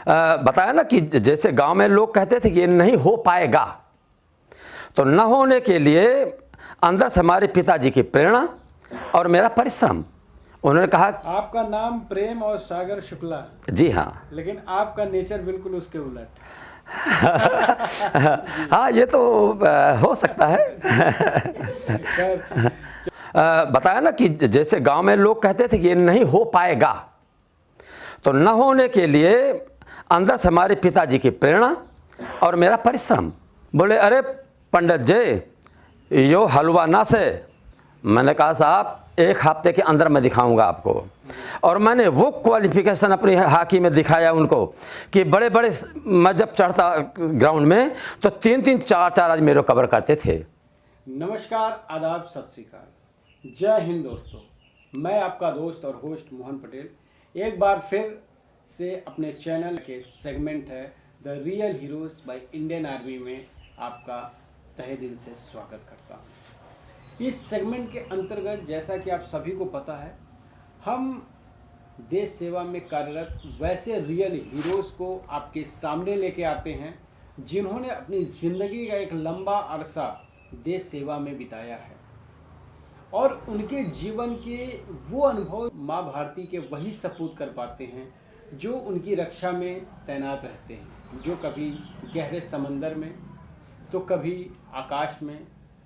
बताया ना कि जैसे गांव में लोग कहते थे कि ये नहीं हो पाएगा, तो न होने के लिए अंदर से हमारे पिताजी की प्रेरणा और मेरा परिश्रम। उन्होंने कहा, आपका नाम प्रेम और सागर शुक्ला, जी हाँ, लेकिन आपका नेचर बिल्कुल उसके उलट। हाँ ये तो हो सकता है। बताया ना कि जैसे गांव में लोग कहते थे कि ये नहीं हो पाएगा, तो न होने के लिए अंदर से हमारे पिताजी की प्रेरणा और मेरा परिश्रम। बोले, अरे पंडित जी यो हलवा ना से। मैंने कहा, साहब एक हफ्ते के अंदर मैं दिखाऊंगा आपको। और मैंने वो क्वालिफिकेशन अपनी हॉकी में दिखाया उनको कि बड़े बड़े, मैं जब चढ़ता ग्राउंड में तो 3-3 4-4 आज मेरे कवर करते थे। नमस्कार, आदाब, सत श्री अकाल, जय हिंद दोस्तों। मैं आपका दोस्त और होस्ट मोहन पटेल एक बार फिर से अपने चैनल के सेगमेंट है the real heroes bye Indian Army में आपका तहे दिल से स्वागत करता हूँ। इस सेगमेंट के अंतर्गत जैसा कि आप सभी को पता है, हम देश सेवा में कार्यरत वैसे रियल हीरोज़ को आपके सामने लेके आते हैं जिन्होंने अपनी ज़िंदगी का एक लंबा अरसा देश सेवा में बिताया है और उनके जीवन के वो अनुभव माँ भारती के वही सपूत कर पाते हैं जो उनकी रक्षा में तैनात रहते हैं, जो कभी गहरे समंदर में, तो कभी आकाश में,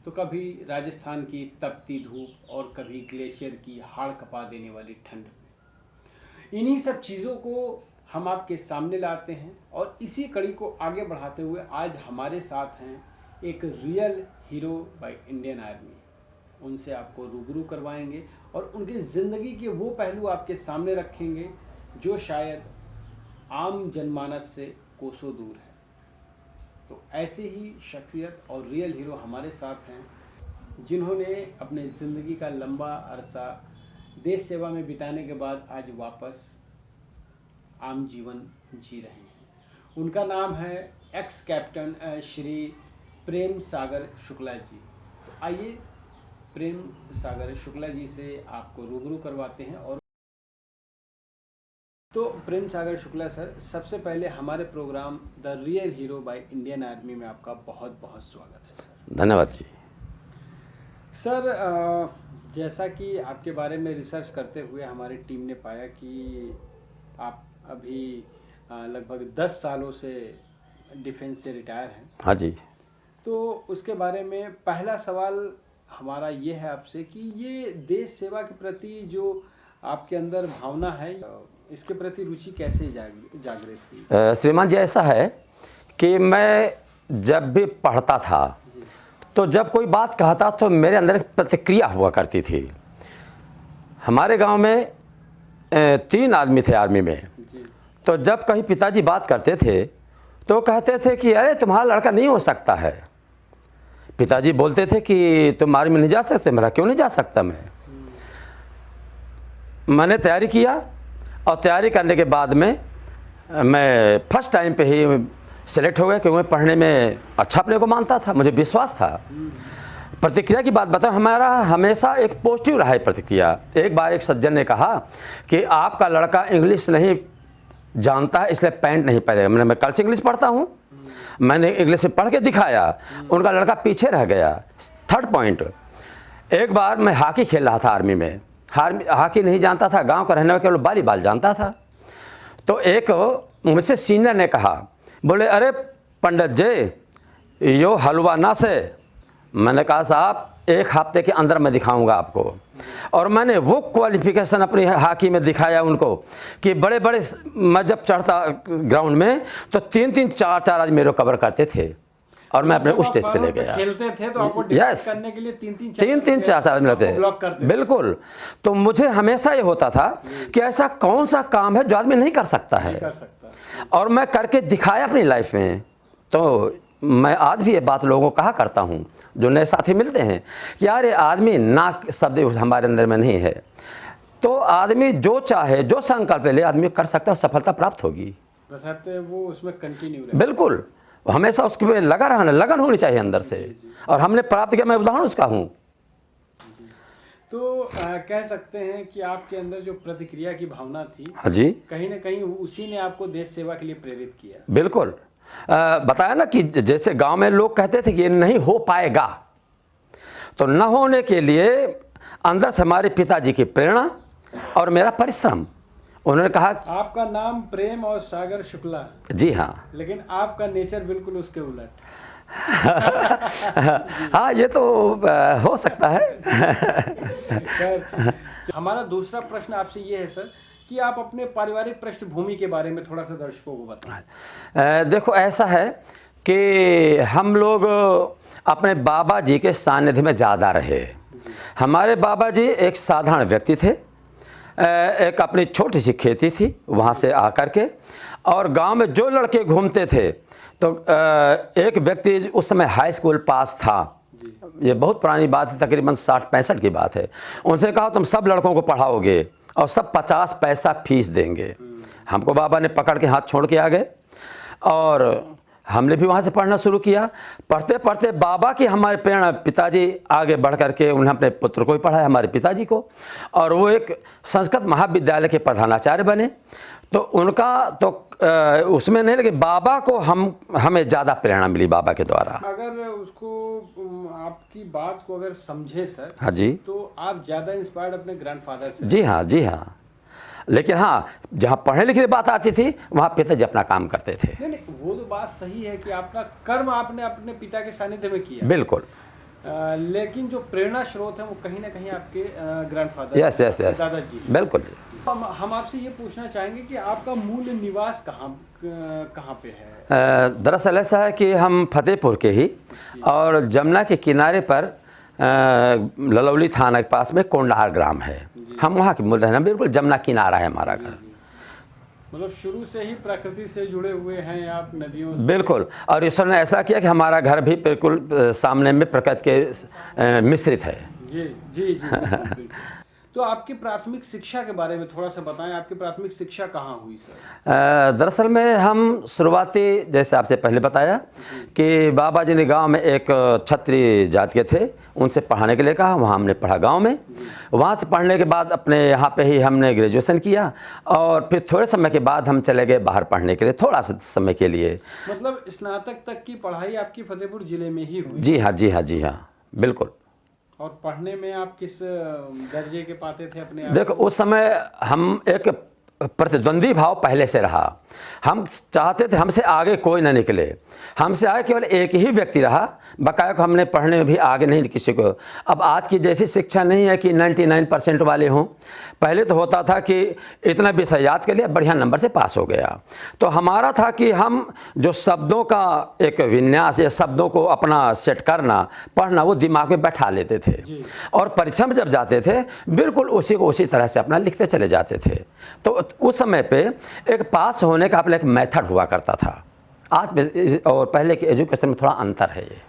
तो कभी राजस्थान की तपती धूप और कभी ग्लेशियर की हाड़ कपा देने वाली ठंड में। इन्हीं सब चीज़ों को हम आपके सामने लाते हैं और इसी कड़ी को आगे बढ़ाते हुए आज हमारे साथ हैं एक real hero by Indian army. उनसे आपको रूबरू करवाएंगे और उनकी ज़िंदगी के वो पहलू आपके सामने रखेंगे जो शायद आम जनमानस से कोसों दूर है। तो ऐसे ही शख्सियत और रियल हीरो हमारे साथ हैं जिन्होंने अपने ज़िंदगी का लंबा अरसा देश सेवा में बिताने के बाद आज वापस आम जीवन जी रहे हैं। उनका नाम है एक्स कैप्टन श्री प्रेम सागर शुक्ला जी। तो आइए प्रेम सागर शुक्ला जी से आपको रूबरू करवाते हैं। और तो प्रेम सागर शुक्ला सर, सबसे पहले हमारे programme the real hero by Indian Army में आपका बहुत बहुत स्वागत है सर। धन्यवाद जी। सर, जैसा कि आपके बारे में रिसर्च करते हुए हमारी टीम ने पाया कि आप अभी लगभग 10 सालों से डिफेंस से रिटायर हैं। हाँ जी। तो उसके बारे में पहला सवाल हमारा ये है आपसे कि ये देश सेवा के प्रति जो आपके अंदर भावना है, इसके प्रति रुचि कैसे जागृत हुई? श्रीमान जी, ऐसा है कि मैं जब भी पढ़ता था तो जब कोई बात कहता तो मेरे अंदर एक प्रतिक्रिया हुआ करती थी। हमारे गांव में 3 आदमी थे आर्मी में। तो जब कहीं पिताजी बात करते थे तो कहते थे कि अरे तुम्हारा लड़का नहीं हो सकता है। पिताजी बोलते थे कि तुम आर्मी नहीं जा सकते। मेरा क्यों नहीं जा सकता? मैंने तैयारी किया और तैयारी करने के बाद में मैं फर्स्ट टाइम पे ही सेलेक्ट हो गया क्योंकि मैं पढ़ने में अच्छा अपने को मानता था, मुझे विश्वास था। प्रतिक्रिया की बात बताओ, हमारा हमेशा एक पॉजिटिव रहा है प्रतिक्रिया। एक बार एक सज्जन ने कहा कि आपका लड़का इंग्लिश नहीं जानता है इसलिए पैंट नहीं पहनेगा। मैं कल से इंग्लिश पढ़ता हूँ, मैंने इंग्लिश में पढ़ के दिखाया, उनका लड़का पीछे रह गया। थर्ड पॉइंट, एक बार मैं हॉकी खेल रहा था आर्मी में। हॉकी नहीं जानता था, गांव का रहने वाला केवल वॉलीबॉल जानता था। तो एक मुझसे सीनियर ने कहा, बोले, अरे पंडित जी यो हलवा ना से। मैंने कहा, साहब एक हफ्ते के अंदर मैं दिखाऊंगा आपको। और मैंने वो क्वालिफिकेशन अपनी हॉकी में दिखाया उनको कि बड़े बड़े, मैं जब चढ़ता ग्राउंड में तो 3-3 4-4 आज मेरे कवर करते थे और मैं अपने उस स्टेज पे ले गया। खेलते थे तो आपको डिफेंस करने के लिए 3-3 4 मिलते थे। बिल्कुल। तो मुझे हमेशा ये होता था कि ऐसा कौन सा काम है जो आदमी नहीं कर सकता है, और मैं करके दिखाया अपनी लाइफ में। तो मैं आज भी ये बात लोगों को कहा करता हूँ जो नए साथी मिलते हैं कि यार ये आदमी ना शब्द हमारे अंदर में नहीं है। तो आदमी जो चाहे, जो संकल्प ले, आदमी कर सकता है, सफलता प्राप्त होगी, बशर्ते वो उसमें कंटिन्यू रहे। बिल्कुल, हमेशा उसके लगा रहना, लगन होनी चाहिए अंदर से। और हमने प्राप्त किया, मैं उदाहरण उसका हूँ। तो कह सकते हैं कि आपके अंदर जो प्रतिक्रिया की भावना थी, हाँ जी, कहीं ना कहीं उसी ने आपको देश सेवा के लिए प्रेरित किया। बिल्कुल। बताया ना कि जैसे गांव में लोग कहते थे कि ये नहीं हो पाएगा, तो न होने के लिए अंदर से हमारे पिताजी की प्रेरणा और मेरा परिश्रम, उन्होंने कहा। आपका नाम प्रेम और सागर शुक्ला, जी हाँ। लेकिन आपका नेचर बिल्कुल उसके उलट। हाँ, ये तो हो सकता है। खैर, हमारा दूसरा प्रश्न आपसे ये है सर कि आप अपने पारिवारिक पृष्ठभूमि के बारे में थोड़ा सा दर्शकों को बताएं। देखो, ऐसा है कि हम लोग अपने बाबा जी के सानिध्य में ज़्यादा रहे। हमारे बाबा जी एक साधारण व्यक्ति थे। एक अपनी छोटी सी खेती थी, वहाँ से आकर के, और गांव में जो लड़के घूमते थे, तो एक व्यक्ति उस समय हाई स्कूल पास था, ये बहुत पुरानी बात है, तकरीबन 60-65 की बात है। उनसे कहा तुम सब लड़कों को पढ़ाओगे और सब 50 पैसा फीस देंगे। हमको बाबा ने पकड़ के हाथ छोड़ के आ गए और हमने भी वहाँ से पढ़ना शुरू किया। पढ़ते पढ़ते बाबा की हमारे प्रेरणा, पिताजी आगे बढ़ करके उन्हें अपने पुत्र को भी पढ़ाया, हमारे पिताजी को, और वो एक संस्कृत महाविद्यालय के प्रधानाचार्य बने। तो उनका तो उसमें नहीं, लेकिन बाबा को हमें ज़्यादा प्रेरणा मिली बाबा के द्वारा। अगर उसको आपकी बात को अगर समझे सर, हाँ जी, तो आप ज़्यादा इंस्पायर्ड अपने ग्रैंडफादर से। जी हाँ, जी हाँ। लेकिन हाँ, जहाँ पढ़ने लिखने की बात आती थी वहाँ पिताजी अपना काम करते थे। नहीं, वो तो बात सही है कि आपका कर्म आपने अपने पिता के सानिध्य में किया, बिल्कुल। लेकिन जो प्रेरणा स्रोत है वो कहीं ना कहीं आपके ग्रैंडफादर, यस यस यस, दादाजी। बिल्कुल। हम आपसे ये पूछना चाहेंगे कि आपका मूल निवास कहाँ पे है? दरअसल ऐसा है कि हम फतेहपुर के ही, और जमुना के किनारे पर ललौली थाना के पास में कोंडार ग्राम है, हम वहाँ के मूल रहना, बिल्कुल जमुना किनारा है हमारा घर। मतलब शुरू से ही प्रकृति से जुड़े हुए हैं आप, नदियों से। बिल्कुल, और ईश्वर ने ऐसा किया कि हमारा घर भी बिल्कुल सामने में प्रकृति के मिश्रित है। जी जी जी, बिल्कुल। तो आपकी प्राथमिक शिक्षा के बारे में थोड़ा सा बताएं, आपकी प्राथमिक शिक्षा कहाँ हुई सर? दरअसल में हम शुरुआती, जैसे आपसे पहले बताया कि बाबा जी ने गांव में एक क्षत्रिय जात के थे, उनसे पढ़ाने के लिए कहा, वहाँ हमने पढ़ा गांव में। वहाँ से पढ़ने के बाद अपने यहाँ पे ही हमने ग्रेजुएशन किया, और फिर थोड़े समय के बाद हम चले गए बाहर पढ़ने के लिए, थोड़ा सा समय के लिए। मतलब स्नातक तक की पढ़ाई आपकी फतेहपुर जिले में ही हुई? जी हाँ, जी हाँ, जी हाँ, बिल्कुल। और पढ़ने में आप किस दर्जे के पाते थे अपने आप? देखो, उस समय हम एक प्रतिद्वंदी भाव पहले से रहा। हम चाहते थे हमसे आगे कोई ना निकले, हमसे आगे केवल एक ही व्यक्ति रहा, बकाया को हमने पढ़ने में भी आगे नहीं किसी को। अब आज की जैसी शिक्षा नहीं है कि 99% वाले हों। पहले तो होता था कि इतना विषय याद कर लिया, बढ़िया नंबर से पास हो गया। तो हमारा था कि हम जो शब्दों का एक विन्यास या शब्दों को अपना सेट करना, पढ़ना, वो दिमाग में बैठा लेते थे, और परीक्षा में जब जाते थे बिल्कुल उसी को उसी तरह से अपना लिखते चले जाते थे। तो उस समय पे एक पास होने का अपना एक मेथड हुआ करता था। आज और पहले के एजुकेशन में थोड़ा अंतर है। ये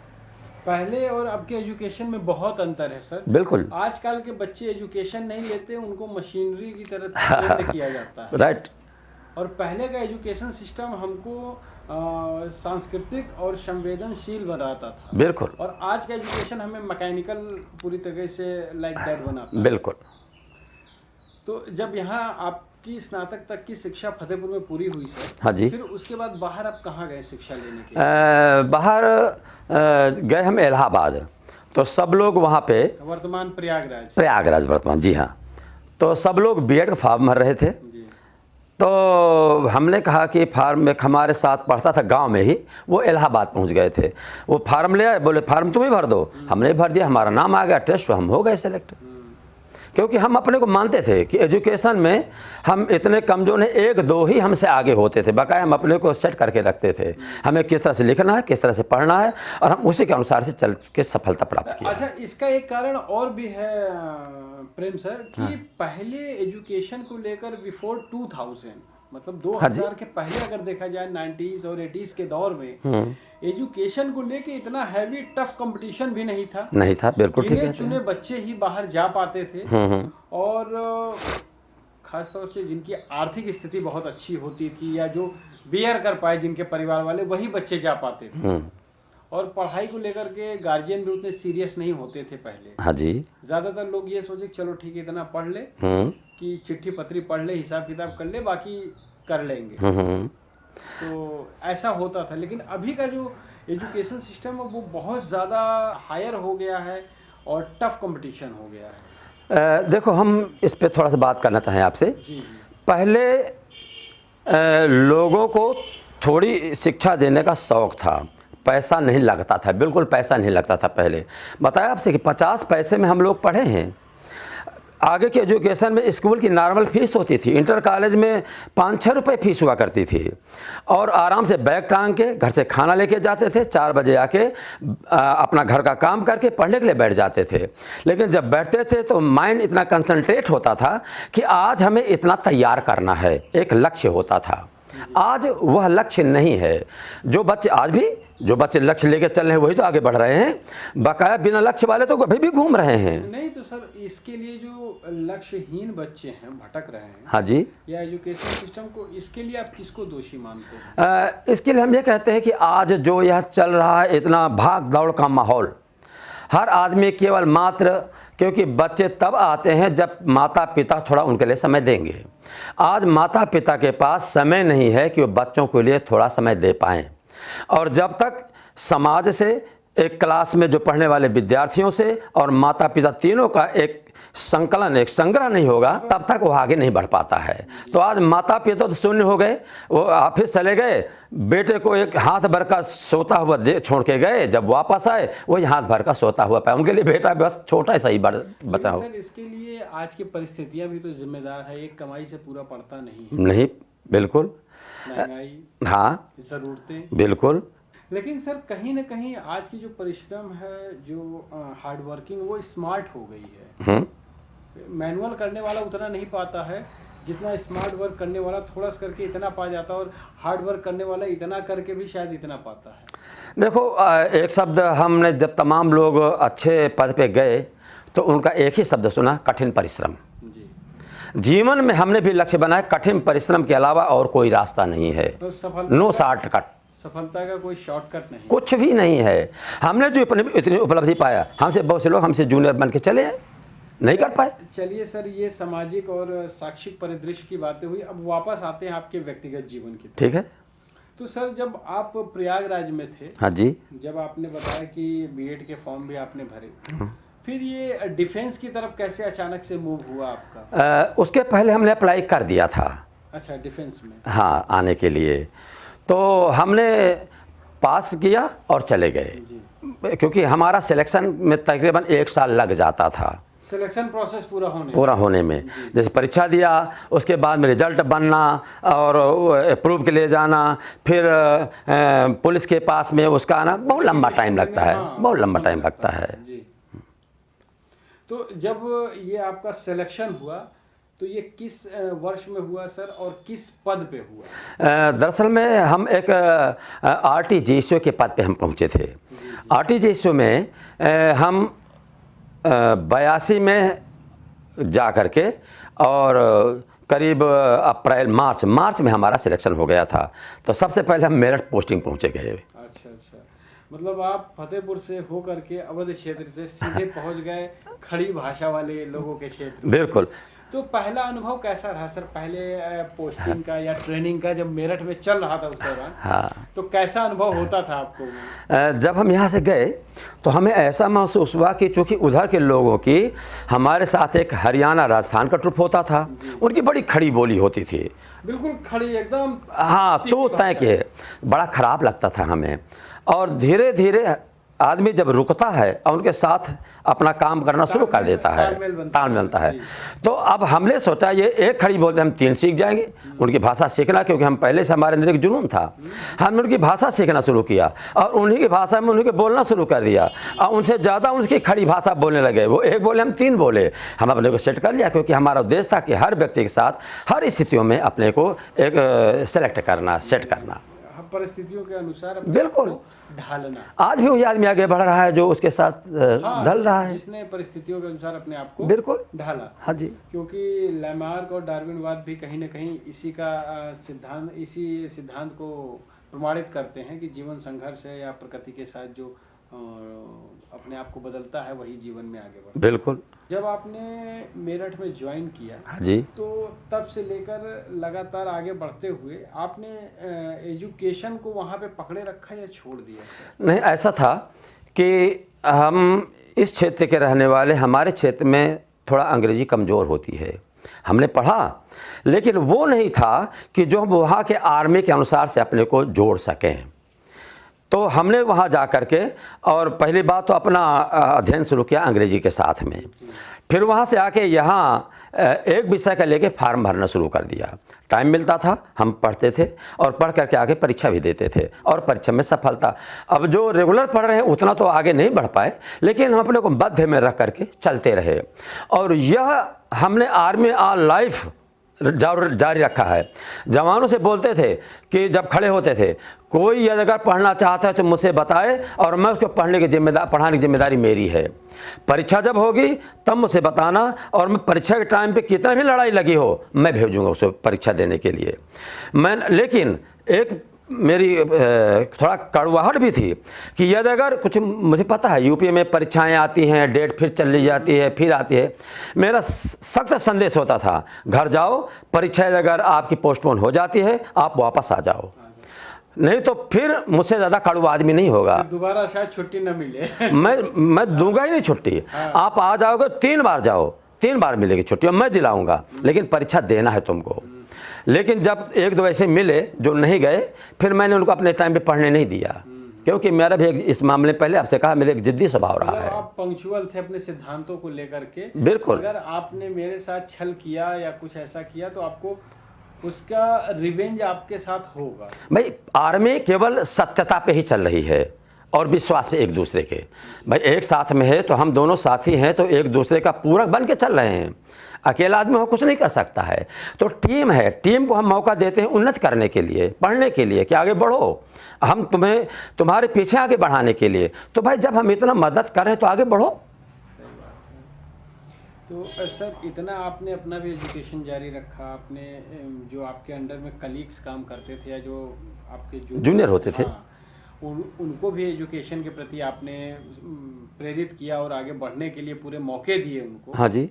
पहले और अब के एजुकेशन में बहुत अंतर है सर। बिल्कुल। आजकल के बच्चे एजुकेशन नहीं लेते, उनको मशीनरी की तरह ट्रेन किया जाता है। राइट। और पहले का एजुकेशन सिस्टम हमको सांस्कृतिक और संवेदनशील बनाता था। बिल्कुल। और आज का एजुकेशन हमें मैकेनिकल पूरी तरह से लाइक दैट बनाता है। बिल्कुल। तो जब यहाँ आपकी स्नातक तक की शिक्षा फतेहपुर में पूरी हुई सर, हाँ जी, फिर उसके बाद बाहर आप कहाँ गए शिक्षा लेने के लिए? बाहर गए हम इलाहाबाद। तो सब लोग वहाँ पे, वर्तमान प्रयागराज वर्तमान, जी हाँ। तो सब लोग बीएड का फॉर्म भर रहे थे। तो हमने कहा कि फार्म एक हमारे साथ पढ़ता था गांव में ही, वो इलाहाबाद पहुंच गए थे। वो फार्म ले आए, बोले फार्म तुम ही भर दो। हमने भर दिया, हमारा नाम आ गया, टेस्ट हम हो गए सेलेक्ट। क्योंकि हम अपने को मानते थे कि एजुकेशन में हम इतने कमज़ोर हैं, 1-2 ही हमसे आगे होते थे, बकाया हम अपने को सेट करके रखते थे, हमें किस तरह से लिखना है, किस तरह से पढ़ना है, और हम उसी के अनुसार से चल के सफलता प्राप्त किया। अच्छा, इसका एक कारण और भी है प्रेम सर कि पहले एजुकेशन को लेकर बिफोर 2000, मतलब 2000 के पहले अगर देखा जाए 90s और 80s के दौर में एजुकेशन को लेके इतना हैवी टफ कंपटीशन भी नहीं था। बिल्कुल ठीक है। चुने बच्चे ही बाहर जा पाते थे, और खासतौर से जिनकी आर्थिक स्थिति बहुत अच्छी होती थी या जो बियर कर पाए जिनके परिवार वाले, वही बच्चे जा पाते थे। और पढ़ाई को लेकर के गार्जियन भी उतने सीरियस नहीं होते थे पहले। हाँ जी। ज़्यादातर लोग ये सोचे कि चलो ठीक है इतना पढ़ ले कि चिट्ठी पत्री पढ़ ले, हिसाब किताब कर ले, बाकी कर लेंगे। तो ऐसा होता था, लेकिन अभी का जो एजुकेशन सिस्टम है वो बहुत ज़्यादा हायर हो गया है और टफ कंपटीशन हो गया है। देखो, हम इस पे थोड़ा सा बात करना चाहें आपसे। जी। पहले लोगों को थोड़ी शिक्षा देने का शौक़ था, पैसा नहीं लगता था, बिल्कुल पैसा नहीं लगता था। पहले बताया आपसे कि 50 पैसे में हम लोग पढ़े हैं। आगे के एजुकेशन में स्कूल की नॉर्मल फ़ीस होती थी, इंटर कॉलेज में 5-6 रुपये फ़ीस हुआ करती थी, और आराम से बैग टांग के घर से खाना लेके जाते थे, 4 बजे आके अपना घर का काम करके पढ़ने के लिए बैठ जाते थे। लेकिन जब बैठते थे तो माइंड इतना कंसंट्रेट होता था कि आज हमें इतना तैयार करना है, एक लक्ष्य होता था। आज वह लक्ष्य नहीं है। जो बच्चे लक्ष्य लेके चल रहे हैं वही तो आगे बढ़ रहे हैं, बकाया बिना लक्ष्य वाले तो अभी भी घूम रहे हैं। नहीं तो सर, इसके लिए जो लक्ष्यहीन बच्चे हैं, भटक रहे हैं, हाँ जी, या एजुकेशन सिस्टम को, इसके लिए आप किसको दोषी मानते हैं? इसके लिए हम ये कहते हैं कि आज जो यह चल रहा है इतना भाग दौड़ का माहौल, हर आदमी केवल मात्र, क्योंकि बच्चे तब आते हैं जब माता पिता थोड़ा उनके लिए समय देंगे। आज माता पिता के पास समय नहीं है कि वो बच्चों के लिए थोड़ा समय दे पाएँ, और जब तक समाज से, एक क्लास में जो पढ़ने वाले विद्यार्थियों से और माता पिता तीनों का एक संकलन, एक संग्रह नहीं होगा, तब तक वो आगे नहीं बढ़ पाता है। तो आज माता पिता तो शून्य हो गए, वो ऑफिस चले गए, बेटे को एक हाथ भर का सोता हुआ छोड़ के गए, जब वापस आए वही हाथ भर का सोता हुआ पाया, उनके लिए बेटा बस छोटा सा ही बचा हो। सर, इसके लिए आज की परिस्थितियाँ भी तो जिम्मेदार है, एक कमाई से पूरा पड़ता नहीं, बिल्कुल, महंगाई, हाँ, ज़रूरतें, बिल्कुल। लेकिन सर कहीं ना कहीं आज की जो परिश्रम है, जो हार्ड वर्किंग, वो स्मार्ट हो गई है। मैनुअल करने वाला उतना नहीं पाता है जितना स्मार्ट वर्क करने वाला थोड़ा सा करके इतना पा जाता है, और हार्ड वर्क करने वाला इतना करके भी शायद इतना पाता है। देखो, एक शब्द हमने जब तमाम लोग अच्छे पद पे गए तो उनका एक ही शब्द सुना, कठिन परिश्रम। जीवन में हमने भी लक्ष्य बनाया, कठिन परिश्रम के अलावा और कोई रास्ता नहीं है, तो नो शॉर्टकट, सफलता का कोई शॉर्टकट नहीं, कुछ भी नहीं है। हमने जो इतनी उपलब्धि पाया, हमसे बहुत से लोग हमसे जूनियर बन के चले आए, नहीं कर पाए। चलिए सर, ये सामाजिक और शैक्षिक परिदृश्य की बातें हुई, अब वापस आते हैं आपके व्यक्तिगत जीवन की। ठीक है। तो सर, जब आप प्रयागराज में थे, हाँ जी, जब आपने बताया कि बीएड के फॉर्म भी आपने भरे, फिर ये डिफेंस की तरफ कैसे अचानक से मूव हुआ आपका? उसके पहले हमने अप्लाई कर दिया था। अच्छा, डिफेंस में? हाँ, आने के लिए तो हमने पास किया और चले गए, क्योंकि हमारा सिलेक्शन में तकरीबन 1 साल लग जाता था, सिलेक्शन प्रोसेस पूरा होने में। जैसे परीक्षा दिया, उसके बाद में रिजल्ट बनना और अप्रूव के लिए जाना, फिर पुलिस के पास में उसका आना, बहुत लंबा टाइम लगता है, बहुत लंबा टाइम लगता है। तो जब ये आपका सिलेक्शन हुआ तो ये किस वर्ष में हुआ सर, और किस पद पे हुआ? दरअसल में हम एक RTGSO के पद पे हम पहुँचे थे। RTGSO में हम 82 में जा कर के, और करीब अप्रैल मार्च में हमारा सिलेक्शन हो गया था। तो सबसे पहले हम मेरठ पोस्टिंग पहुँचे गए। अच्छा, मतलब आप फतेहपुर से हो करके अवध क्षेत्र से सीधे पहुंच गए खड़ी भाषा वाले लोगों के क्षेत्र में। बिल्कुल। तो पहला अनुभव कैसा रहा सर, पहले पोस्टिंग का या ट्रेनिंग का, जब मेरठ में चल रहा था उस दौरान? हाँ, तो कैसा अनुभव होता था आपको? जब हम यहाँ से गए तो हमें ऐसा महसूस हुआ कि चूँकि उधर के लोगों की हमारे साथ एक हरियाणा राजस्थान का ट्रिप होता था, उनकी बड़ी खड़ी बोली होती थी, बिल्कुल खड़ी एकदम, हाँ, तो तय के बड़ा ख़राब लगता था हमें। और धीरे धीरे आदमी जब रुकता है और उनके साथ अपना काम करना शुरू कर देता है, तालमेल बनता है। तो अब हमने सोचा ये एक खड़ी बोलते हम 3 सीख जाएंगे, उनकी भाषा सीखना, क्योंकि हम पहले से हमारे अंदर एक जुनून था। हमने उनकी भाषा सीखना शुरू किया और उन्हीं की भाषा में उन्हीं के बोलना शुरू कर दिया, और उनसे ज़्यादा उनकी खड़ी भाषा बोलने लगे। वो 1 बोले, हम 3 बोले। हम अपने को सेट कर लिया, क्योंकि हमारा उद्देश्य था कि हर व्यक्ति के साथ हर स्थितियों में अपने को एक सेलेक्ट करना, सेट करना। परिस्थितियों के अनुसार अपने बिल्कुल। आप को ढालना। आज भी वही आदमी आगे बढ़ रहा है जो उसके साथ ढल रहा है। जिसने परिस्थितियों के अनुसार अपने आप को बिल्कुल ढाला। हाँ जी। क्योंकि लैमार्क और डार्विनवाद भी कहीं ना कहीं इसी सिद्धांत को प्रमाणित करते हैं कि जीवन संघर्ष है या प्रकृति के साथ जो अपने आप को बदलता है वही जीवन में आगे बढ़ता है। बिल्कुल। जब आपने मेरठ में ज्वाइन किया हाँ जी, तो तब से लेकर लगातार आगे बढ़ते हुए आपने एजुकेशन को वहाँ पे पकड़े रखा या छोड़ दिया? नहीं, ऐसा था कि हम इस क्षेत्र के रहने वाले, हमारे क्षेत्र में थोड़ा अंग्रेजी कमज़ोर होती है। हमने पढ़ा लेकिन वो नहीं था कि जो हम वहाँ के आर्मी के अनुसार से अपने को जोड़ सकें। तो हमने वहाँ जा कर के और पहली बात तो अपना अध्ययन शुरू किया अंग्रेजी के साथ में। फिर वहाँ से आके यहाँ एक विषय का लेके फार्म भरना शुरू कर दिया। टाइम मिलता था हम पढ़ते थे और पढ़ करके आगे परीक्षा भी देते थे और परीक्षा में सफलता। अब जो रेगुलर पढ़ रहे हैं उतना तो आगे नहीं बढ़ पाए, लेकिन हम अपने को बद्ध में रख करके चलते रहे और यह हमने आर्मी ऑल लाइफ जारी रखा है। जवानों से बोलते थे कि जब खड़े होते थे, कोई अगर पढ़ना चाहता है तो मुझसे बताए और मैं उसको पढ़ाने की जिम्मेदारी मेरी है। परीक्षा जब होगी तब मुझसे बताना और मैं परीक्षा के टाइम पे कितना भी लड़ाई लगी हो मैं भेजूंगा उसे परीक्षा देने के लिए। लेकिन एक मेरी थोड़ा कड़वाहट भी थी कि यदि अगर कुछ, मुझे पता है यूपी में परीक्षाएं आती हैं, डेट फिर चली जाती है, फिर आती है, मेरा सख्त संदेश होता था घर जाओ, परीक्षा अगर आपकी पोस्टपोन हो जाती है आप वापस आ जाओ, नहीं तो फिर मुझसे ज़्यादा कड़वा आदमी नहीं होगा, दोबारा शायद छुट्टी न मिले। मैं दूंगा ही नहीं छुट्टी। आप आ जाओगे 3 बार जाओ, 3 बार मिलेगी छुट्टी और मैं दिलाऊंगा, लेकिन परीक्षा देना है तुमको। लेकिन जब 1-2 ऐसे मिले जो नहीं गए, फिर मैंने उनको अपने टाइम पे पढ़ने नहीं दिया, क्योंकि मेरा भी इस मामले पहले आपसे कहा मेरे एक जिद्दी स्वभाव रहा है। आप पंक्चुअल थे अपने सिद्धांतों को लेकर के। बिल्कुल। अगर आपने मेरे साथ छल किया या कुछ ऐसा किया तो आपको उसका रिवेंज आपके साथ होगा। भाई आर्मी केवल सत्यता पे ही चल रही है और विश्वास पे एक दूसरे के। भाई एक साथ में है तो हम दोनों साथी हैं तो एक दूसरे का पूरक बन के चल रहे हैं। अकेला आदमी वो कुछ नहीं कर सकता है, तो टीम है, टीम को हम मौका देते हैं उन्नत करने के लिए, पढ़ने के लिए कि आगे बढ़ो, हम तुम्हारे पीछे आगे बढ़ाने के लिए। तो भाई जब हम इतना मदद कर रहे हैं तो आगे बढ़ो। तो सर इतना आपने अपना भी एजुकेशन जारी रखा, आपने जो आपके अंडर में कलीग्स काम करते थे या जो आपके जूनियर होते थे, उनको भी एजुकेशन के प्रति आपने प्रेरित किया और आगे बढ़ने के लिए पूरे मौके दिए उनको। हाँ जी,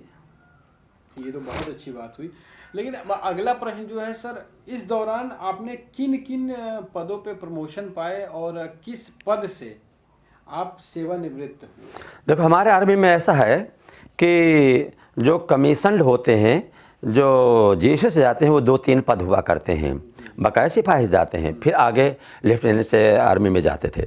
ये तो बहुत अच्छी बात हुई। लेकिन अगला प्रश्न जो है सर, इस दौरान आपने किन किन पदों पे प्रमोशन पाए और किस पद से आप सेवानिवृत्त हुए? देखो हमारे आर्मी में ऐसा है कि जो कमीशन्ड होते हैं, जो जीएसओ से जाते हैं, वो 2-3 पद हुआ करते हैं, बकाया सिपाही जाते हैं, फिर आगे लेफ्टिनेंट से आर्मी में जाते थे।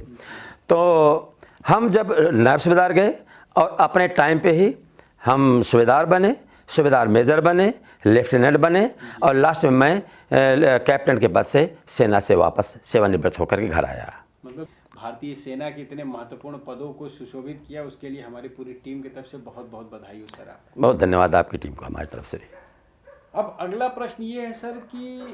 तो हम जब नायब सूबेदार गए और अपने टाइम पे ही हम सूबेदार बने, सूबेदार मेजर बने, लेफ्टिनेंट बने और लास्ट में मैं कैप्टन के पद से सेना से वापस सेवानिवृत्त होकर के घर आया। मतलब भारतीय सेना के इतने महत्वपूर्ण पदों को सुशोभित किया, उसके लिए हमारी पूरी टीम की तरफ से बहुत बहुत बधाई हो सर आपको। बहुत धन्यवाद आपकी टीम को हमारी तरफ से भी। अब अगला प्रश्न ये है सर कि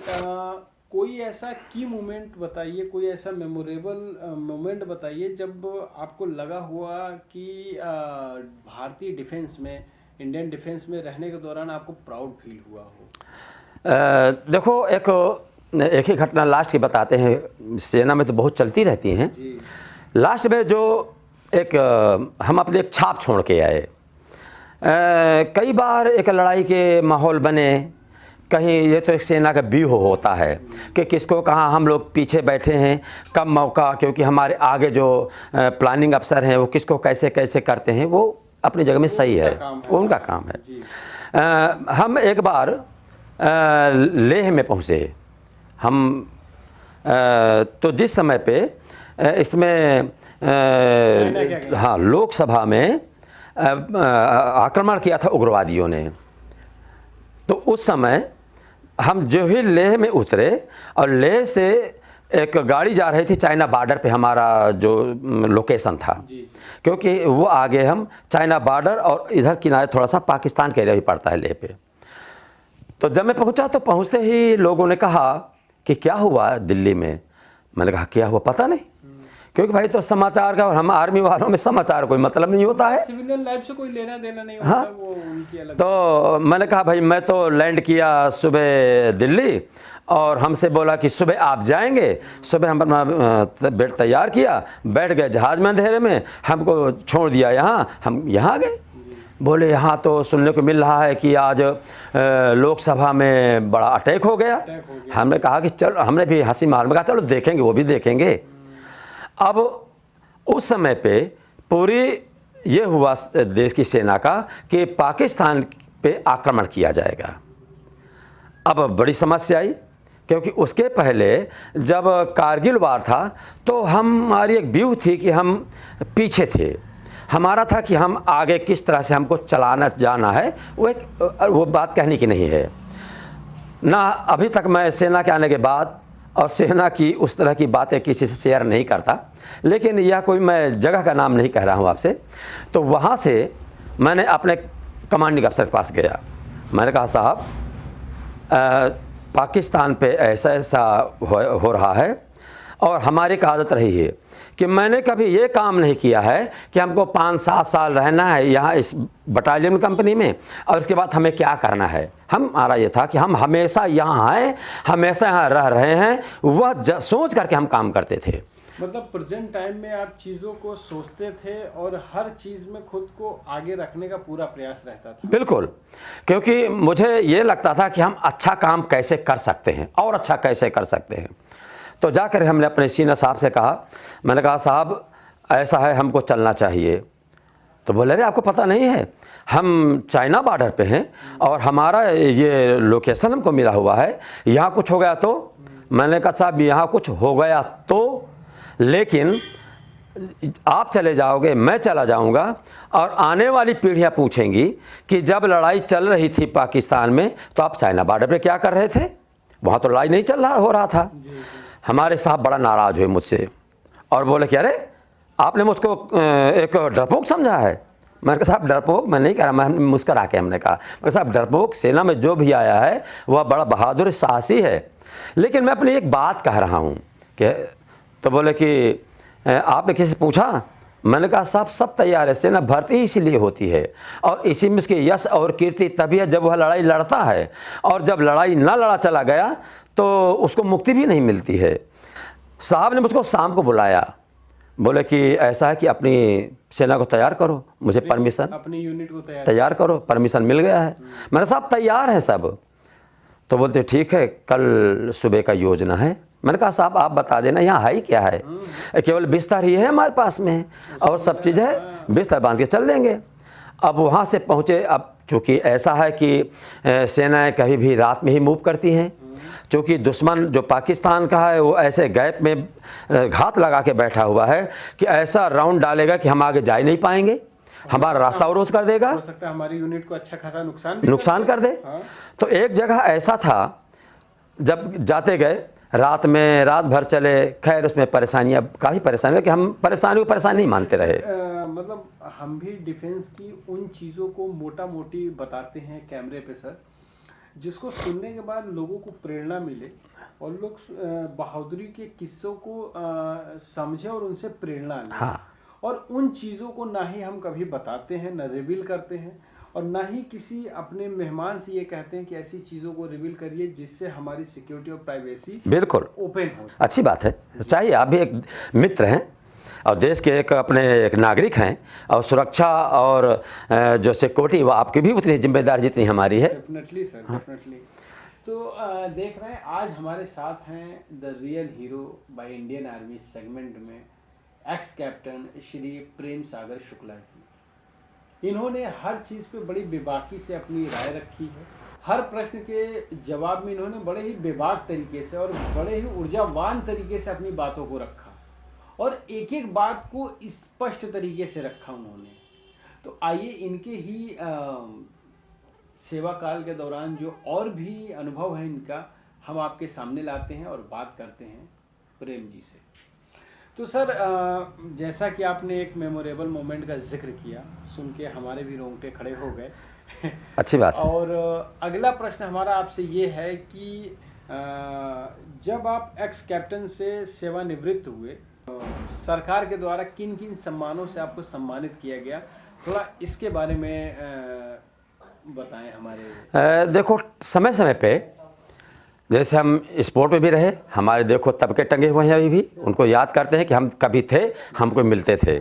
कोई ऐसा की मोमेंट बताइए, कोई ऐसा मेमोरेबल मोमेंट बताइए जब आपको लगा हुआ कि भारतीय डिफेंस में, इंडियन डिफेंस में रहने के दौरान आपको प्राउड फील हुआ हो। देखो एक ही घटना लास्ट की बताते हैं, सेना में तो बहुत चलती रहती हैं। लास्ट में जो एक हम अपने एक छाप छोड़ के आए, कई बार एक लड़ाई के माहौल बने, कहीं ये तो एक सेना का व्यूह होता है कि किसको कहाँ हम लोग पीछे बैठे हैं, कब मौका, क्योंकि हमारे आगे जो प्लानिंग अफसर हैं वो किसको कैसे कैसे करते हैं, वो अपनी जगह में सही है, वो उनका काम है। हम एक बार लेह में पहुँचे, हम तो जिस समय पे इसमें हाँ लोकसभा में आक्रमण किया था उग्रवादियों ने, तो उस समय हम जो ही लेह में उतरे और लेह से एक गाड़ी जा रही थी चाइना बॉर्डर पे, हमारा जो लोकेशन था, क्योंकि वो आगे हम चाइना बॉर्डर और इधर किनारे थोड़ा सा पाकिस्तान के एरिया भी पड़ता है लेह पे। तो जब मैं पहुंचा तो पहुंचते ही लोगों ने कहा कि क्या हुआ दिल्ली में, मैंने कहा क्या हुआ, पता नहीं, क्योंकि भाई तो समाचार का, और हम आर्मी वालों में समाचार कोई मतलब नहीं होता है, सिविलियन लाइफ से कोई लेना देना नहीं होता। हाँ। वो उनकी अलग। तो मैंने कहा भाई मैं तो लैंड किया सुबह दिल्ली, और हमसे बोला कि सुबह आप जाएंगे। सुबह हम अपना बेड तैयार किया, बैठ गए जहाज़ में अंधेरे में, हमको छोड़ दिया यहाँ, हम यहाँ आ गए। बोले यहाँ तो सुनने को मिल रहा है कि आज लोकसभा में बड़ा अटैक हो गया। हमने कहा कि चलो, हमने भी हंसी मार में कहा चलो देखेंगे, वो भी देखेंगे। अब उस समय पे पूरी ये हुआ देश की सेना का कि पाकिस्तान पे आक्रमण किया जाएगा। अब बड़ी समस्या आई, क्योंकि उसके पहले जब कारगिल वार था तो हमारी एक व्यू थी कि हम पीछे थे, हमारा था कि हम आगे किस तरह से हमको चलाना जाना है, वो बात कहने की नहीं है ना। अभी तक मैं सेना के आने के बाद और सेना की उस तरह की बातें किसी से शेयर नहीं करता, लेकिन यह कोई मैं जगह का नाम नहीं कह रहा हूँ आपसे। तो वहाँ से मैंने अपने कमांडिंग अफसर के पास गया, मैंने कहा साहब पाकिस्तान पे ऐसा ऐसा हो रहा है, और हमारी एक आदत रही है कि मैंने कभी ये काम नहीं किया है कि हमको 5-7 साल रहना है यहाँ इस बटालियन कंपनी में और उसके बाद हमें क्या करना है। हमारा ये था कि हम हमेशा यहाँ हैं, हमेशा यहाँ रह रहे हैं, वह सोच करके हम काम करते थे। मतलब प्रेजेंट टाइम में आप चीज़ों को सोचते थे और हर चीज़ में खुद को आगे रखने का पूरा प्रयास रहता था। बिल्कुल, क्योंकि मुझे ये लगता था कि हम अच्छा काम कैसे कर सकते हैं और अच्छा कैसे कर सकते हैं। तो जाकर हमने अपने सीनियर साहब से कहा, मैंने कहा साहब ऐसा है, हमको चलना चाहिए। तो बोले अरे आपको पता नहीं है, हम चाइना बॉर्डर पे हैं और हमारा ये लोकेशन हमको मिला हुआ है, यहाँ कुछ हो गया तो। मैंने कहा साहब यहाँ कुछ हो गया तो, लेकिन आप चले जाओगे, मैं चला जाऊंगा, और आने वाली पीढ़ियां पूछेंगी कि जब लड़ाई चल रही थी पाकिस्तान में तो आप चाइना बॉर्डर पे क्या कर रहे थे, वहाँ तो लड़ाई नहीं हो रहा था। हमारे साहब बड़ा नाराज़ हुए मुझसे और बोले कि अरे आपने मुझको एक डरपोक समझा है। मैंने कहा साहब डरपोक मैं नहीं कह रहा, मैं मुस्करा के हमने कहा, मैं साहब डरपोक सेना में जो भी आया है वह बड़ा बहादुर साहसी है, लेकिन मैं अपनी एक बात कह रहा हूँ कि। तो बोले कि आपने किसी से पूछा? मैंने कहा साहब सब तैयार है, सेना भर्ती इसीलिए होती है और इसी में उसकी यश और कीर्ति तभी है जब वह लड़ाई लड़ता है, और जब लड़ाई ना लड़ा चला गया तो उसको मुक्ति भी नहीं मिलती है। साहब ने मुझको शाम को बुलाया, बोले कि ऐसा है कि अपनी सेना को तैयार करो, मुझे परमिशन, अपनी यूनिट को तैयार करो, परमिशन मिल गया है। मैंने साहब तैयार है सब। तो बोलते ठीक है, कल सुबह का योजना है। मैंने कहा साहब आप बता देना यहाँ है ही क्या है, केवल बिस्तर ही है हमारे पास में और सब चीज़ है, बिस्तर बांध के चल देंगे। अब वहाँ से पहुँचे, अब चूँकि ऐसा है कि सेनाएं कभी भी रात में ही मूव करती हैं, क्योंकि दुश्मन जो पाकिस्तान का है वो ऐसे गैप में घात लगा के बैठा हुआ है कि ऐसा राउंड डालेगा कि हम आगे जा ही नहीं पाएंगे, हमारा रास्ता अवरोध कर देगा, हो सकता है हमारी यूनिट को अच्छा खासा नुकसान कर दे। तो एक जगह ऐसा था, जब जाते गए रात में, रात भर चले, खैर उसमें परेशानियाँ काफ़ी परेशानी, कि हम परेशानी को परेशानी नहीं मानते रहे। मतलब हम भी डिफेंस की उन चीज़ों को मोटा मोटी बताते हैं कैमरे पे सर, जिसको सुनने के बाद लोगों को प्रेरणा मिले और लोग बहादुरी के किस्सों को समझे और उनसे प्रेरणा लें। हाँ। और उन चीज़ों को ना ही हम कभी बताते हैं, ना रिवील करते हैं, और ना ही किसी अपने मेहमान से ये कहते हैं कि ऐसी चीज़ों को रिवील करिए जिससे हमारी सिक्योरिटी और प्राइवेसी बिल्कुल ओपन हो। अच्छी बात है, चाहिए। आप भी एक मित्र हैं और देश के एक अपने एक नागरिक हैं, और सुरक्षा और जो सिक्योरिटी वो आपकी भी उतनी जिम्मेदारी जितनी हमारी है। Definitely sir, definitely. तो देख रहे हैं आज हमारे साथ हैं the real hero by Indian army segment में एक्स कैप्टन श्री प्रेम सागर शुक्ला जी। इन्होंने हर चीज़ पे बड़ी बेबाकी से अपनी राय रखी है, हर प्रश्न के जवाब में इन्होंने बड़े ही बेबाक तरीके से और बड़े ही ऊर्जावान तरीके से अपनी बातों को रखा और एक एक बात को स्पष्ट तरीके से रखा उन्होंने। तो आइए इनके ही सेवा काल के दौरान जो और भी अनुभव है इनका, हम आपके सामने लाते हैं और बात करते हैं प्रेम जी से। तो सर जैसा कि आपने एक मेमोरेबल मोमेंट का जिक्र किया, सुन के हमारे भी रोंगटे खड़े हो गए। अच्छी बात। और अगला प्रश्न हमारा आपसे ये है कि जब आप एक्स कैप्टन से सेवानिवृत्त हुए, सरकार के द्वारा किन किन सम्मानों से आपको सम्मानित किया गया, थोड़ा इसके बारे में बताएं हमारे। देखो, समय समय पे जैसे हम स्पोर्ट में भी रहे, हमारे देखो तबके टंगे हुए हैं अभी भी, उनको याद करते हैं कि हम कभी थे, हमको मिलते थे।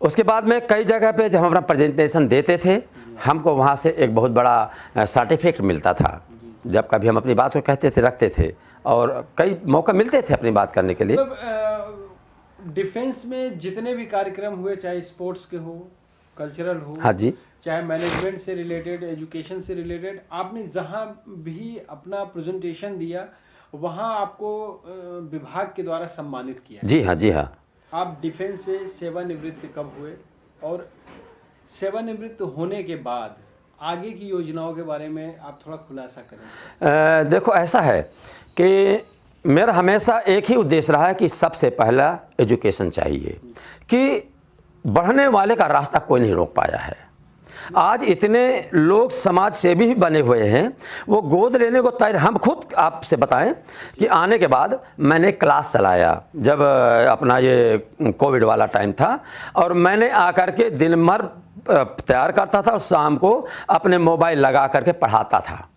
उसके बाद में कई जगह पे जब हम अपना प्रेजेंटेशन देते थे, हमको वहाँ से एक बहुत बड़ा सर्टिफिकेट मिलता था। जब कभी हम अपनी बात को कहते थे, रखते थे, और कई मौका मिलते थे अपनी बात करने के लिए। मतलब डिफेंस में जितने भी कार्यक्रम हुए, चाहे स्पोर्ट्स के हो, कल्चरल हो, हाँ जी, चाहे मैनेजमेंट से रिलेटेड, एजुकेशन से रिलेटेड, आपने जहाँ भी अपना प्रेजेंटेशन दिया वहाँ आपको विभाग के द्वारा सम्मानित किया। जी हाँ, जी हाँ। आप डिफेंस से सेवानिवृत्त कब हुए, और सेवानिवृत्त होने के बाद आगे की योजनाओं के बारे में आप थोड़ा खुलासा करें। देखो, ऐसा है कि मेरा हमेशा एक ही उद्देश्य रहा है कि सबसे पहला एजुकेशन चाहिए, कि बढ़ने वाले का रास्ता कोई नहीं रोक पाया है। आज इतने लोग समाज सेवी भी बने हुए हैं, वो गोद लेने को तैयार। हम खुद आपसे बताएं कि आने के बाद मैंने क्लास चलाया, जब अपना ये कोविड वाला टाइम था, और मैंने आकर के दिन भर तैयार करता था और शाम को अपने मोबाइल लगा करके पढ़ाता था,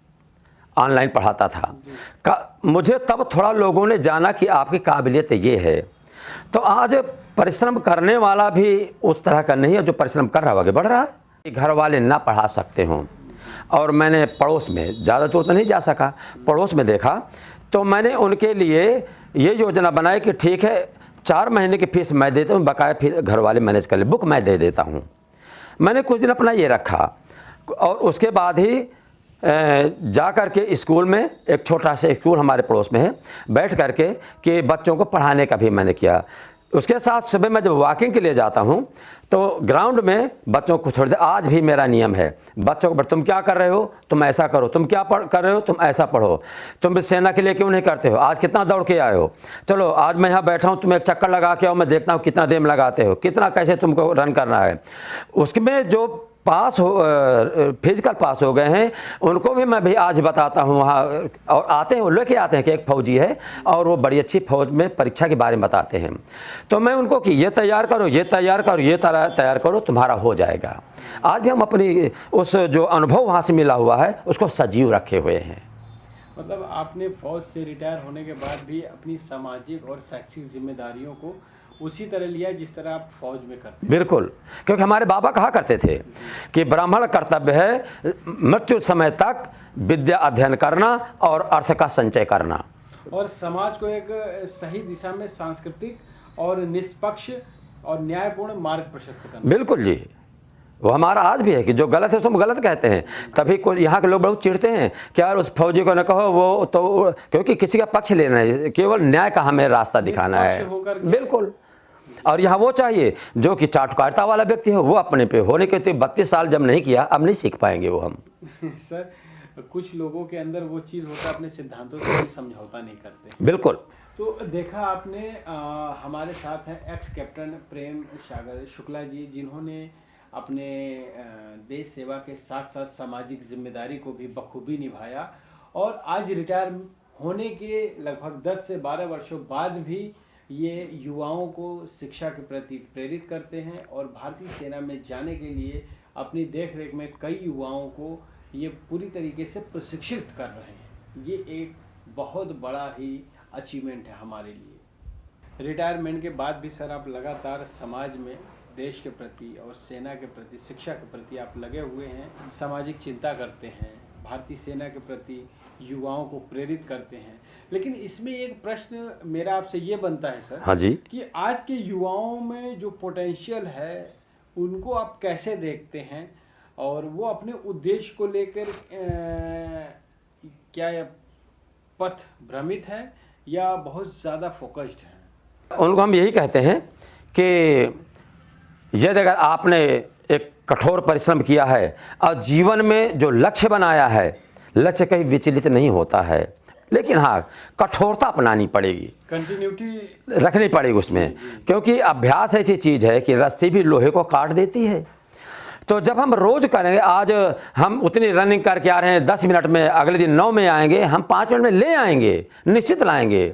ऑनलाइन पढ़ाता था। मुझे तब थोड़ा लोगों ने जाना कि आपकी काबिलियत ये है। तो आज परिश्रम करने वाला भी उस तरह का नहीं है, जो परिश्रम कर रहा है आगे बढ़ रहा है। घर वाले ना पढ़ा सकते हों, और मैंने पड़ोस में, ज़्यादा दूर तो नहीं जा सका, पड़ोस में देखा, तो मैंने उनके लिए ये योजना बनाई कि ठीक है 4 महीने की फीस मैं देता हूँ, बकाया फिर घर वाले मैनेज कर ले, बुक मैं दे देता हूँ। मैंने कुछ दिन अपना ये रखा, और उसके बाद ही जा कर के स्कूल में, एक छोटा सा स्कूल हमारे पड़ोस में है, बैठ कर के कि बच्चों को पढ़ाने का भी मैंने किया। उसके साथ सुबह मैं जब वॉकिंग के लिए जाता हूँ तो ग्राउंड में बच्चों को थोड़ी देर, आज भी मेरा नियम है, बच्चों को, तुम क्या कर रहे हो, तुम ऐसा करो, तुम क्या कर रहे हो, तुम ऐसा पढ़ो, तुम सेना के लिए क्यों नहीं करते हो, आज कितना दौड़ के आए हो, चलो आज मैं यहाँ बैठा हूँ, तुम एक चक्कर लगा के आओ, मैं देखता हूँ कितना देर में लगाते हो, कितना कैसे तुमको रन करना है। उसमें जो पास हो, फिजिकल पास हो गए हैं, उनको भी मैं भी आज बताता हूँ वहाँ, और आते हैं, वो लेके आते हैं कि एक फौजी है और वो बड़ी अच्छी फौज में परीक्षा के बारे में बताते हैं। तो मैं उनको कि ये तैयार करो, ये तैयार करो, ये तैयार करो, तुम्हारा हो जाएगा। आज भी हम अपनी उस जो अनुभव वहाँ से मिला हुआ है उसको सजीव रखे हुए हैं। मतलब आपने फौज से रिटायर होने के बाद भी अपनी सामाजिक और शैक्षिक जिम्मेदारियों को उसी तरह लिया जिस तरह आप फौज में करते हैं। बिल्कुल, क्योंकि हमारे बाबा कहा करते थे कि ब्राह्मण कर्तव्य है मृत्यु समय तक विद्या अध्ययन करना और अर्थ का संचय करना, और समाज को एक सही दिशा में सांस्कृतिक और निष्पक्ष और न्यायपूर्ण मार्ग प्रशस्त करना। बिल्कुल जी, वो हमारा आज भी है कि जो गलत है उसको हम गलत कहते हैं। तभी कोई यहाँ के लोग बहुत चिढ़ते हैं कि यार उस फौजी को न कहो, वो तो क्योंकि किसी का पक्ष लेना है, केवल न्याय का हमें रास्ता दिखाना है। बिल्कुल, और यहाँ वो चाहिए जो कि चाटुकारिता वाला व्यक्ति हो, वो अपने पे होने के 32 साल जब नहीं किया, अब नहीं सीख पाएंगे वो हम। सर, कुछ लोगों के अंदर वो चीज़ होता है, अपने सिद्धांतों से कोई समझौता नहीं करते। बिल्कुल। तो देखा आपने, हमारे साथ हैं एक्स कैप्टन प्रेम सागर शुक्ला जी, जिन्होंने अपने देश सेवा के साथ साथ सामाजिक जिम्मेदारी को भी बखूबी निभाया, और आज रिटायर होने के लगभग 10 से 12 वर्षों बाद भी ये युवाओं को शिक्षा के प्रति प्रेरित करते हैं, और भारतीय सेना में जाने के लिए अपनी देखरेख में कई युवाओं को ये पूरी तरीके से प्रशिक्षित कर रहे हैं। ये एक बहुत बड़ा ही अचीवमेंट है हमारे लिए। रिटायरमेंट के बाद भी सर आप लगातार समाज में देश के प्रति और सेना के प्रति, शिक्षा के प्रति आप लगे हुए हैं, सामाजिक चिंता करते हैं, भारतीय सेना के प्रति युवाओं को प्रेरित करते हैं। लेकिन इसमें एक प्रश्न मेरा आपसे ये बनता है सर, हाँ जी, कि आज के युवाओं में जो पोटेंशियल है उनको आप कैसे देखते हैं, और वो अपने उद्देश्य को लेकर क्या पथ भ्रमित है या बहुत ज़्यादा फोकस्ड है? उनको हम यही कहते हैं कि यदि अगर आपने एक कठोर परिश्रम किया है और जीवन में जो लक्ष्य बनाया है, लक्ष्य कहीं विचलित नहीं होता है, लेकिन हाँ कठोरता अपनानी पड़ेगी, कंटिन्यूटी रखनी पड़ेगी उसमें, क्योंकि अभ्यास ऐसी चीज़ है कि रस्सी भी लोहे को काट देती है। तो जब हम रोज़ करेंगे, आज हम उतनी रनिंग करके आ रहे हैं 10 मिनट में, अगले दिन 9 में आएंगे, हम 5 मिनट में ले आएंगे, निश्चित लाएंगे।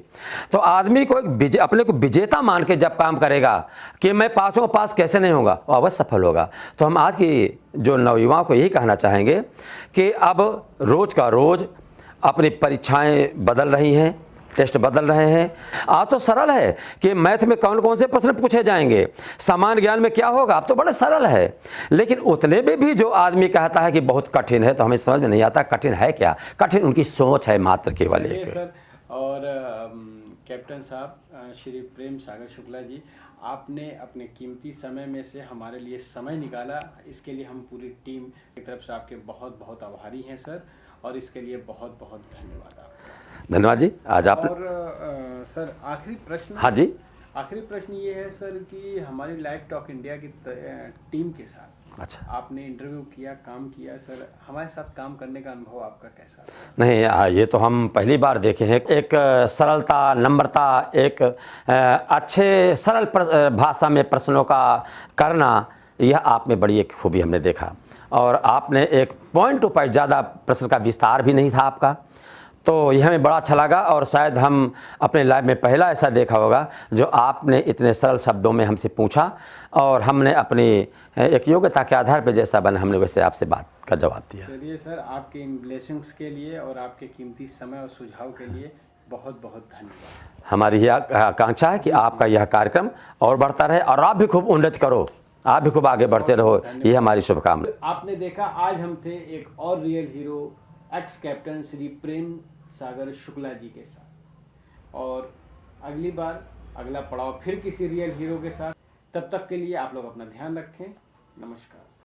तो आदमी को एक अपने को विजेता मान के जब काम करेगा कि मैं पास हूँ, पास कैसे नहीं होगा, वो अवश्य सफल होगा। तो हम आज की जो नवयुवाओं को यही कहना चाहेंगे कि अब रोज़ का रोज़ अपनी परीक्षाएँ बदल रही हैं, टेस्ट बदल रहे हैं। आज तो सरल है कि मैथ में कौन कौन से प्रश्न पूछे जाएंगे, सामान्य ज्ञान में क्या होगा, अब तो बड़ा सरल है। लेकिन उतने में भी जो आदमी कहता है कि बहुत कठिन है, तो हमें समझ में नहीं आता कठिन है क्या। कठिन उनकी सोच है मात्र केवल एक। सर, और कैप्टन साहब श्री प्रेम सागर शुक्ला जी, आपने अपने कीमती समय में से हमारे लिए समय निकाला, इसके लिए हम पूरी टीम की तरफ से आपके बहुत बहुत आभारी हैं सर, और इसके लिए बहुत बहुत धन्यवाद आपका। धन्यवाद जी। आज आप और सर आखिरी प्रश्न। हाँ जी। आखिरी प्रश्न ये है सर कि हमारी लाइव टॉक इंडिया की टीम के साथ अच्छा, आपने इंटरव्यू किया, काम किया सर, हमारे साथ काम करने का अनुभव आपका कैसा रहा? नहीं, ये तो हम पहली बार देखे हैं। एक सरलता, नम्रता, एक अच्छे सरल भाषा में प्रश्नों का करना, यह आप में बड़ी एक खूबी हमने देखा। और आपने एक पॉइंट टू पॉइंट, ज़्यादा प्रश्न का विस्तार भी नहीं था आपका, तो यह हमें बड़ा अच्छा लगा। और शायद हम अपने लाइफ में पहला ऐसा देखा होगा जो आपने इतने सरल शब्दों में हमसे पूछा, और हमने अपनी एक योग्यता के आधार पर जैसा बने हमने वैसे आपसे बात का जवाब दिया। चलिए सर, आपके इन ब्लेसिंग्स के लिए और आपके कीमती समय और सुझाव के लिए बहुत बहुत धन्यवाद। हमारी यह आकांक्षा है कि आपका यह कार्यक्रम और बढ़ता रहे, और आप भी खूब उन्नति करो, आप भी खूब आगे बढ़ते रहो, ये हमारी शुभकामना। आपने देखा, आज हम थे एक और real hero ex captain Shri Prem Sagar Shukla ji के साथ, और अगली बार अगला पड़ाव फिर किसी रियल हीरो के साथ। तब तक के लिए आप लोग अपना ध्यान रखें। नमस्कार।